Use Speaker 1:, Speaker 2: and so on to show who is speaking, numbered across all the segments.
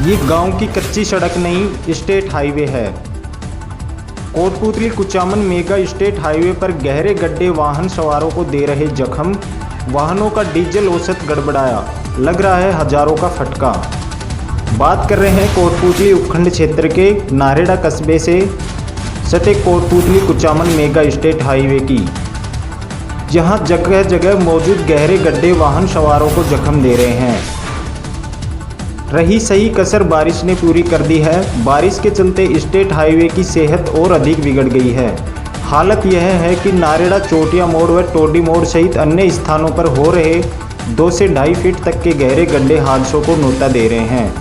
Speaker 1: ये गांव की कच्ची सड़क नहीं, स्टेट हाईवे है। Kotputli Kuchaman mega state highway पर गहरे गड्ढे वाहन सवारों को दे रहे जख्म। वाहनों का डीजल औसत गड़बड़ाया, लग रहा है हजारों का फटका। बात कर रहे हैं कोटपूतली उपखंड क्षेत्र के नारेड़ा कस्बे से सटे Kotputli Kuchaman mega state highway की, जहां जगह जगह मौजूद गहरे गड्ढे वाहन सवारों को जख्म दे रहे हैं। रही सही कसर बारिश ने पूरी कर दी है। बारिश के चलते स्टेट हाईवे की सेहत और अधिक बिगड़ गई है। हालत यह है कि नारेड़ा चोटिया मोड़ व टोडी मोड़ सहित अन्य स्थानों पर हो रहे 2 से 2.5 फीट तक के गहरे गड्ढे हादसों को न्योता दे रहे हैं।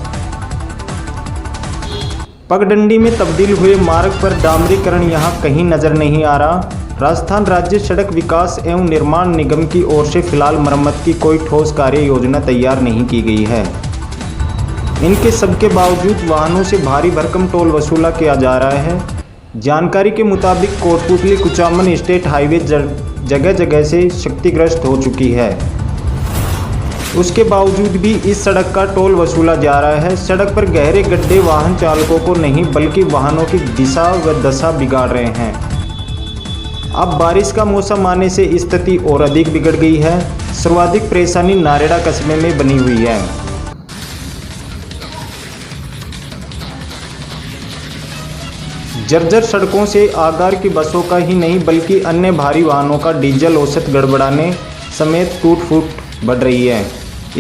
Speaker 1: पगडंडी में तब्दील हुए मार्ग पर डामरीकरण यहां कहीं नजर नहीं आ रहा। राजस्थान राज्य सड़क विकास एवं निर्माण निगम की ओर से फिलहाल मरम्मत की कोई ठोस कार्य योजना तैयार नहीं की गई है। इनके सबके बावजूद वाहनों से भारी भरकम टोल वसूला किया जा रहा है। जानकारी के मुताबिक कोटपूतली कुचामन स्टेट हाईवे जगह जगह से क्षतिग्रस्त हो चुकी है। उसके बावजूद भी इस सड़क का टोल वसूला जा रहा है। सड़क पर गहरे गड्ढे वाहन चालकों को नहीं बल्कि वाहनों की दिशा व दशा बिगाड़ रहे हैं। अब बारिश का मौसम आने से स्थिति और अधिक बिगड़ गई है। सर्वाधिक परेशानी नारेड़ा कस्बे में बनी हुई है। जर्जर सड़कों से आगार की बसों का ही नहीं बल्कि अन्य भारी वाहनों का डीजल औसत गड़बड़ाने समेत टूट फूट बढ़ रही है।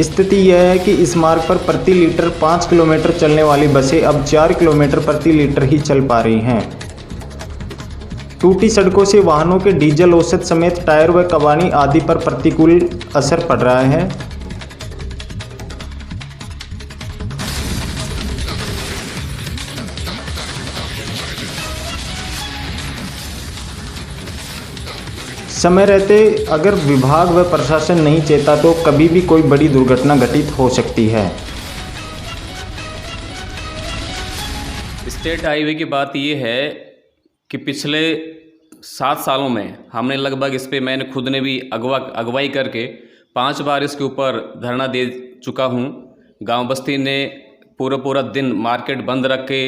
Speaker 1: स्थिति यह है कि इस मार्ग पर प्रति लीटर 5 किलोमीटर चलने वाली बसें अब 4 किलोमीटर प्रति लीटर ही चल पा रही हैं। टूटी सड़कों से वाहनों के डीजल औसत समेत टायर व कबानी आदि पर प्रतिकूल असर पड़ रहा है। समय रहते अगर विभाग व प्रशासन नहीं चेता तो कभी भी कोई बड़ी दुर्घटना घटित हो सकती है।
Speaker 2: स्टेट हाईवे की बात ये है कि पिछले 7 सालों में हमने लगभग इस पे मैंने खुद ने भी अगवाई करके 5 बार इसके ऊपर धरना दे चुका हूँ। गांव बस्ती ने पूरा दिन मार्केट बंद रख के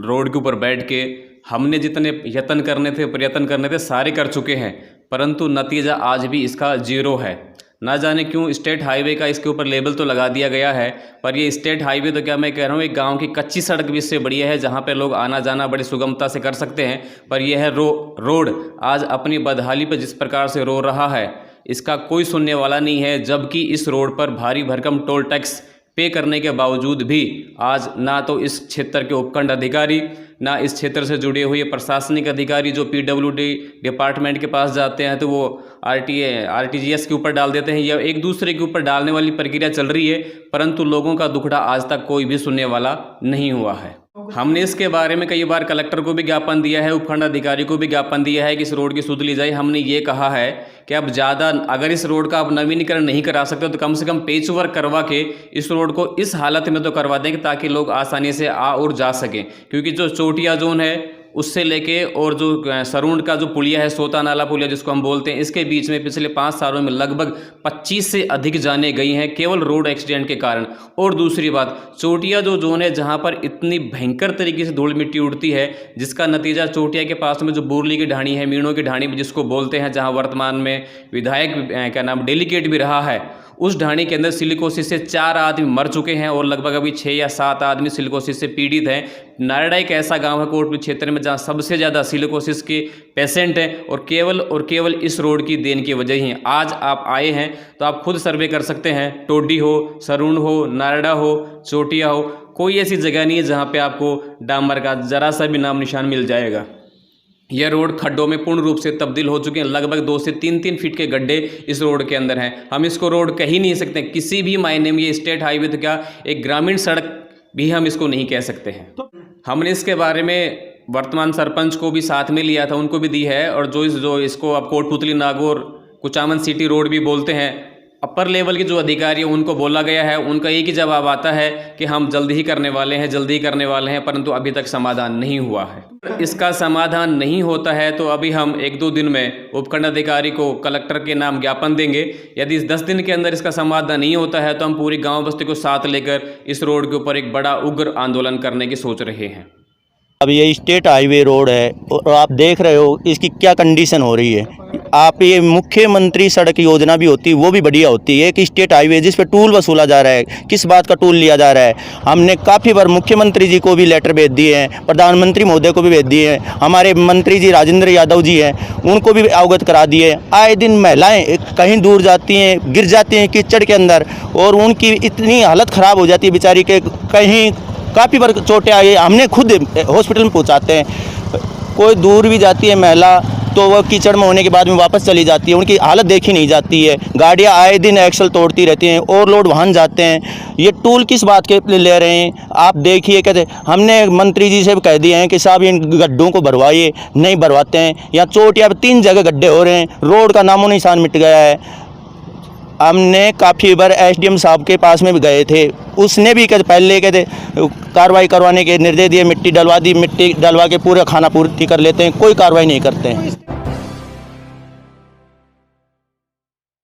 Speaker 2: रोड के ऊपर बैठ के हमने जितने प्रयत्न करने थे सारे कर चुके हैं, परंतु नतीजा आज भी इसका 0 है। ना जाने क्यों स्टेट हाईवे का इसके ऊपर लेबल तो लगा दिया गया है, पर ये स्टेट हाईवे तो क्या मैं कह रहा हूँ, एक गांव की कच्ची सड़क भी इससे बढ़िया है जहां पे लोग आना जाना बड़ी सुगमता से कर सकते हैं। पर यह है रोड आज अपनी बदहाली पर जिस प्रकार से रो रहा है, इसका कोई सुनने वाला नहीं है। जबकि इस रोड पर भारी भरकम टोल टैक्स पे करने के बावजूद भी आज ना तो इस क्षेत्र के उपखंड अधिकारी, ना इस क्षेत्र से जुड़े हुए प्रशासनिक अधिकारी जो PWD डिपार्टमेंट के पास जाते हैं तो वो RTGS के ऊपर डाल देते हैं या एक दूसरे के ऊपर डालने वाली प्रक्रिया चल रही है, परंतु लोगों का दुखड़ा आज तक कोई भी सुनने वाला नहीं हुआ है। हमने इसके बारे में कई बार कलेक्टर को भी ज्ञापन दिया है, उपखंड अधिकारी को भी ज्ञापन दिया है कि इस रोड की सुध ली जाए। हमने ये कहा है कि अब ज़्यादा अगर इस रोड का आप नवीनीकरण नहीं करा सकते तो कम से कम पेच वर्क करवा के इस रोड को इस हालत में तो करवा दें ताकि लोग आसानी से आ और जा सकें। क्योंकि जो चोटिया जोन है उससे लेके और जो सरूंड का जो पुलिया है, सोता नाला पुलिया जिसको हम बोलते हैं, इसके बीच में पिछले 5 सालों में लगभग 25 से अधिक जाने गई हैं केवल रोड एक्सीडेंट के कारण। और दूसरी बात, चोटिया जो जोन है जहां पर इतनी भयंकर तरीके से धूल मिट्टी उड़ती है जिसका नतीजा चोटिया के पास में जो बोरली की ढाणी है, मीणों की ढाणी जिसको बोलते हैं, जहाँ वर्तमान में विधायक डेलीगेट भी रहा है, उस ढाणी के अंदर सिलिकोसिस से 4 आदमी मर चुके हैं और लगभग अभी 6 या 7 आदमी सिलिकोसिस से पीड़ित हैं। नारेड़ा एक ऐसा गांव है कोटपूतली क्षेत्र में जहां सबसे ज़्यादा सिलिकोसिस के पेशेंट हैं और केवल इस रोड की देन की वजह ही। आज आप आए हैं तो आप खुद सर्वे कर सकते हैं, टोडी हो, सरूंड हो, नारेड़ा हो, चोटिया हो, कोई ऐसी जगह नहीं है जहाँ पर आपको डामर का ज़रा सा भी नाम निशान मिल जाएगा। यह रोड खड्डों में पूर्ण रूप से तब्दील हो चुके हैं। लगभग 2 से 3 फीट के गड्ढे इस रोड के अंदर हैं। हम इसको रोड कह ही नहीं सकते किसी भी मायने में। ये स्टेट हाईवे तो क्या एक ग्रामीण सड़क भी हम इसको नहीं कह सकते हैं। तो हमने इसके बारे में वर्तमान सरपंच को भी साथ में लिया था, उनको भी दी है। और जो इसको अब कोटपूतली नागौर कुचामन सिटी रोड भी बोलते हैं, अपर लेवल के जो अधिकारी हैं उनको बोला गया है, उनका एक ही जवाब आता है कि हम जल्दी ही करने वाले हैं, जल्दी ही करने वाले हैं, परंतु अभी तक समाधान नहीं हुआ है। इसका समाधान नहीं होता है तो अभी हम 1-2 दिन में उपखंड अधिकारी को कलेक्टर के नाम ज्ञापन देंगे। यदि इस 10 दिन के अंदर इसका समाधान नहीं होता है तो हम पूरी गाँव बस्ती को साथ लेकर इस रोड के ऊपर एक बड़ा उग्र आंदोलन करने की सोच रहे हैं।
Speaker 3: अब ये स्टेट हाईवे रोड है और आप देख रहे हो इसकी क्या कंडीशन हो रही है। आप ये मुख्यमंत्री सड़क योजना भी होती है, वो भी बढ़िया होती है कि स्टेट हाईवे जिस पे टूल वसूला जा रहा है, किस बात का टूल लिया जा रहा है। हमने काफ़ी बार मुख्यमंत्री जी को भी लेटर भेज दिए हैं, प्रधानमंत्री महोदय को भी भेज दिए हैं, हमारे मंत्री जी राजेंद्र यादव जी हैं उनको भी अवगत करा दिए। आए दिन महिलाएँ कहीं दूर जाती हैं, गिर जाती हैं कीचड़ के अंदर और उनकी इतनी हालत ख़राब हो जाती है बेचारी के, कहीं काफ़ी बार चोटें आई, हमने खुद हॉस्पिटल में पहुंचाते हैं। कोई दूर भी जाती है महिला तो वह कीचड़ में होने के बाद में वापस चली जाती है, उनकी हालत देखी नहीं जाती है। गाड़ियां आए दिन एक्सल तोड़ती रहती हैं, ओवरलोड वाहन जाते हैं। ये टूल किस बात के लिए ले रहे हैं आप देखिए। कहते हमने मंत्री जी से भी कह दिए हैं कि साहब इन गड्ढों को भरवाइए, नहीं भरवाते हैं। यहाँ चोटियाँ 3 जगह गड्ढे हो रहे हैं, रोड का नामो निशान मिट गया है। हमने काफ़ी बार एसडीएम साहब के पास में भी गए थे, उसने भी पहले कहते कार्रवाई करवाने के निर्देश दिए, मिट्टी डलवा दी, मिट्टी डलवा के पूरा खाना पूर्ति कर लेते हैं, कोई कार्रवाई नहीं करते हैं।